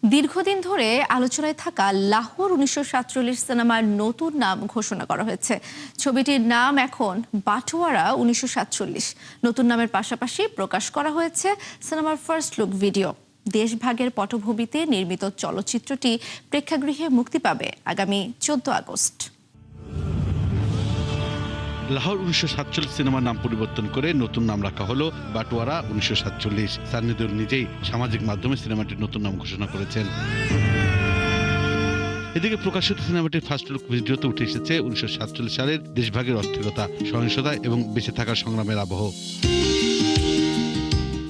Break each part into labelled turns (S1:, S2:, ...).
S1: দীর্ঘদিন ধরে আলোচনায় থাকা লাহোর ১৯৪৭ সিনেমার নতুন নাম ঘোষণা করা হয়েছে। ছবিটির নাম এখন বাটোয়ারা ১৯৪৭। নতুন নামের পাশাপাশি প্রকাশ করা হয়েছে সিনেমার ফার্স্ট লুক ভিডিও। দেশভাগের পটভূমিতে নির্মিত চলচ্চিত্রটি প্রেক্ষাগৃহে মুক্তি পাবে আগামী ১৪ আগস্ট।
S2: লাহোর ১৯৪৭ সিনেমার নাম পরিবর্তন করে নতুন নাম রাখা হলো বাটোয়ারা ১৯৪৭। সান্নি দেওল নিজেই সামাজিক মাধ্যমে সিনেমাটির নতুন নাম ঘোষণা করেছেন। এদিকে প্রকাশিত সিনেমাটির ফার্স্ট লুক ভিডিওতে উঠে এসেছে ১৯৪৭ সালের দেশভাগের অস্থিরতা, সহিংসতা এবং বেঁচে থাকার সংগ্রামের আবহ।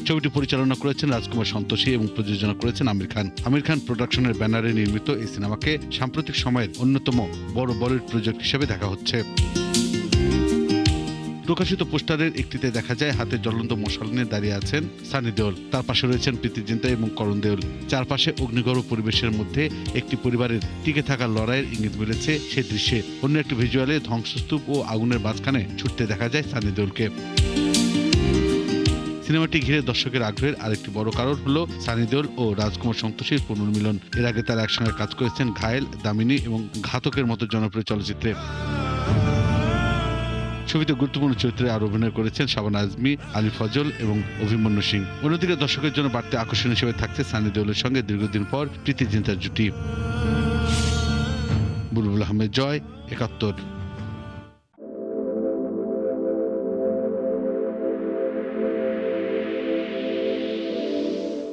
S2: ছবিটি পরিচালনা করেছেন রাজকুমার সন্তোষী এবং প্রযোজনা করেছেন আমির খান। আমির খান প্রোডাকশনের ব্যানারে নির্মিত এই সিনেমাকে সাম্প্রতিক সময়ের অন্যতম বড় বলিউড প্রজেক্ট হিসেবে দেখা হচ্ছে। প্রকাশিত পোস্টারের একটিতে দেখা যায় হাতে জ্বলন্ত মশাল নিয়ে দাঁড়িয়ে আছেন সানি দেওল। তার পাশে রয়েছেন প্রীতি জিন্তা এবং করণ দেওল। চারপাশে অগ্নিগর্ভ পরিবেশের মধ্যে একটি পরিবারের টিকে থাকার লড়াইয়ের ইঙ্গিত মিলেছে সেই দৃশ্যে। অন্য একটি ভিজুয়ালে ধ্বংসস্তূপ ও আগুনের মাঝখানে ছুটতে দেখা যায় সানি দেওলকে। সিনেমাটি ঘিরে দর্শকের আগ্রহের আরেকটি বড় কারণ হলো সানি দেওল ও রাজকুমার সন্তোষীর পুনর্মিলন। এর আগে তারা একসঙ্গে কাজ করেছেন ঘায়েল, দামিনী এবং ঘাতকের মতো জনপ্রিয় চলচ্চিত্রে। ছবিতে গুরুত্বপূর্ণ চরিত্রে আরো অভিনয় করেছেন শাবানা আজমি, আলী ফজল এবং অভিমন্যু সিং। অন্যদিকে দর্শকের জন্য বাড়তি আকর্ষণ হিসেবে থাকছে সানি দেওলের সঙ্গে দীর্ঘদিন পর প্রীতি জিন্তার জুটি। বুলবুল আহমেদ জয়, ৭১।